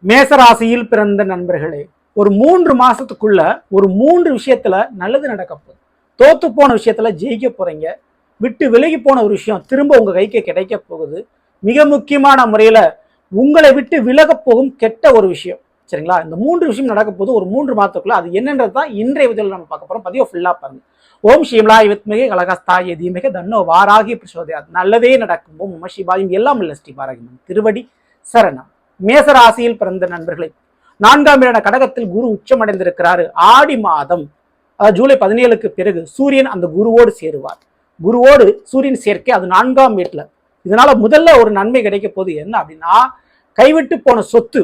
மேசராசியில் பிறந்த நண்பர்களே, ஒரு 3 மாசத்துக்குள்ள ஒரு 3 விஷயத்துல நல்லது நடக்க போகுது. தோத்து போன விஷயத்துல ஜெயிக்க போறீங்க. விட்டு விலகி போன ஒரு விஷயம் திரும்ப உங்க கைக்கு கிடைக்க போகுது. மிக முக்கியமான முறையில உங்களை விட்டு விலக போகும் கெட்ட ஒரு விஷயம். சரிங்களா? இந்த 3 விஷயம் நடக்க போது ஒரு 3 மாதத்துக்குள்ள. அது என்னன்றது தான் இன்றைய வீடியோல நம்ம பார்க்க போறோம். பதிவை ஃபுல்லா பாருங்க. ஓம் ஸ்ரீம்லாய் வித்மிகை கலகஸ்தாய தீமிகை தன்னோ வாராகி பிரசோதயாத். நல்லதே நடக்கும். ஓம் நம சிவாயும் எல்லாம் இல்ல ஸ்ரீ வாராகி திருவடி சரணம். மேசராசியில் பிறந்த நண்பர்களே, 4ஆம் வீடான கடகத்தில் குரு உச்சமடைந்திருக்கிறாரு. ஆடி மாதம் ஜூலை 17க்கு பிறகு சூரியன் அந்த குருவோடு சேருவார். குருவோடு சூரியன் சேர்க்கை, அது 4ஆம் வீட்டுல. இதனால முதல்ல ஒரு நன்மை கிடைக்க போது என்ன அப்படின்னா, கைவிட்டு போன சொத்து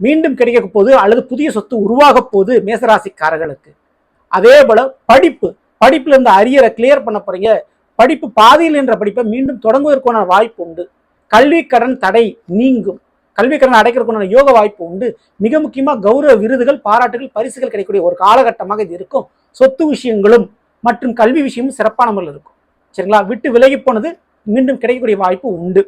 மீண்டும் கிடைக்க போது அல்லது புதிய சொத்து உருவாக போது மேசராசிக்காரர்களுக்கு. அதே போல படிப்புல இருந்து அரியரை கிளியர் பண்ண போறீங்க. படிப்பு பாதியில் என்ற படிப்பை மீண்டும் தொடங்குவதற்கான வாய்ப்பு உண்டு. கல்வி கடன் தடை நீங்கும். கல்வி கடன் அடைக்கிறதுக்கான யோக வாய்ப்பு உண்டு. மிக முக்கியமா கௌரவ விருதுகள், பாராட்டுகள், பரிசுகள் கிடைக்கக்கூடிய ஒரு காலகட்டமாக இது இருக்கும். சொத்து விஷயங்களும் மற்றும் கல்வி விஷயமும் சிறப்பான முறையில் இருக்கும். சரிங்களா? விட்டு விலகி போனது மீண்டும் கிடைக்கக்கூடிய வாய்ப்பு உண்டு.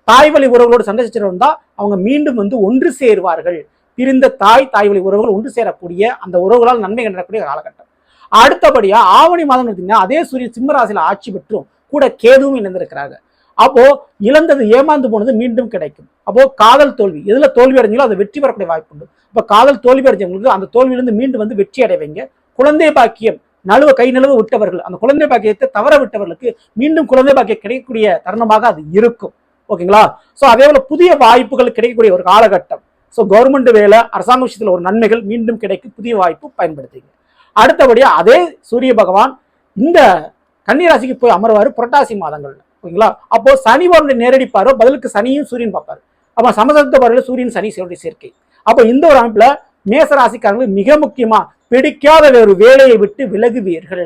தாய் வழி உறவுகளோடு சண்டை சச்சரவு இருந்தா அவங்க மீண்டும் ஒன்று சேருவார்கள். பிரிந்த தாய் வழி உறவுகள் ஒன்று சேரக்கூடிய அந்த உறவுகளால் நன்மை நடக்கக்கூடிய காலகட்டம். அடுத்தபடியா ஆவணி மாதம் எடுத்தீங்கன்னா அதே சூரியன் சிம்ம ராசியில ஆட்சி பெற்றும் கூட கேதுவும் இணைந்திருக்கிறாங்க. அப்போ இழந்தது, ஏமாந்து போனது மீண்டும் கிடைக்கும். அப்போ காதல் தோல்வி, எதுல தோல்வி அடைஞ்சாலும் அது வெற்றி பெறக்கூடிய வாய்ப்பு உண்டு. இப்போ காதல் தோல்வி அடைஞ்சவங்களுக்கு அந்த தோல்வியிலிருந்து மீண்டும் வெற்றி அடைவீங்க. குழந்தை பாக்கியம் கை நழுவ விட்டவர்கள், அந்த குழந்தை பாக்கியத்தை தவற விட்டவர்களுக்கு மீண்டும் குழந்தை பாக்கியம் கிடைக்கக்கூடிய தருணமாக அது இருக்கும். ஓகேங்களா? ஸோ அதே போல புதிய வாய்ப்புகள் கிடைக்கக்கூடிய ஒரு காலகட்டம். ஸோ கவர்மெண்ட் வேலை, அரசாங்க விஷயத்தில் ஒரு நன்மைகள் மீண்டும் கிடைக்கும். புதிய வாய்ப்பு பயன்படுத்திங்க. அடுத்தபடியா அதே சூரிய பகவான் இந்த கன்னிராசிக்கு போய் அமர்வாரு புரட்டாசி மாதங்கள்ல. ஓகேங்களா? அப்போ சனி பகவானுடைய நேரடி பார்வை பதிலுக்கு சனியும் சூரியன் பார்ப்பாரு. அப்ப சமசப்த பார்வையில சூரியன் சனி சேர்க்கை. அப்போ இந்த ஒரு அமைப்புல மேசராசிக்காரங்களுக்கு மிக முக்கியமா பிடிக்காத ஒரு வேலையை விட்டு விலகுவீர்கள்.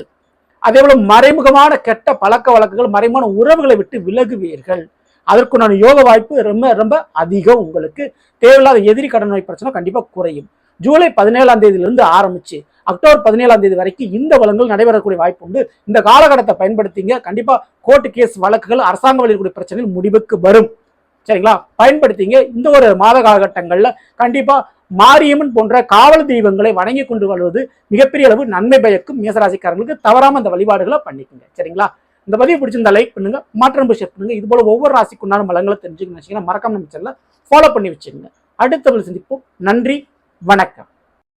அதே போல மறைமுகமான கெட்ட பழக்க வழக்குகள், மறைமுகமான உறவுகளை விட்டு விலகுவீர்கள். அதற்குண்டான யோக வாய்ப்பு ரொம்ப ரொம்ப அதிகம். உங்களுக்கு தேவையில்லாத எதிரி கடன் நோய் பிரச்சனை கண்டிப்பா குறையும். ஜூலை 17ஆம் தேதியிலிருந்து ஆரம்பிச்சு அக்டோபர் 17ஆம் தேதி வரைக்கும் இந்த வழக்குகள் நடைபெறக்கூடிய வாய்ப்பு உண்டு. இந்த காலகட்டத்தை பயன்படுத்திங்க. கண்டிப்பா கோர்ட்டு கேஸ் வழக்குகள், அரசாங்க வழிக்கூடிய பிரச்சனைகள் முடிவுக்கு வரும். சரிங்களா? பயன்படுத்திங்க. இந்த ஒரு மாத காலகட்டங்கள்ல கண்டிப்பா மாரியம்மன் போன்ற காவல் தெய்வங்களை வணங்கி கொண்டு வருவது மிகப்பெரிய அளவு நன்மை பயக்கும். மேசராசிக்காரர்களுக்கு தவறாம அந்த வழிபாடுகளை பண்ணிக்கோங்க. சரிங்களா? இந்த பதிவு பிடிச்சிருந்தா லைக் பண்ணுங்க, மாற்றம் ஷேர் பண்ணுங்க. இது போல ஒவ்வொரு ராசிக்குண்டான பலங்களை தெரிஞ்சுக்கணும் மறக்காம நம்ம சேனலை ஃபாலோ பண்ணி வச்சுக்கோங்க. அடுத்த சந்திப்போம். நன்றி, வணக்கம்.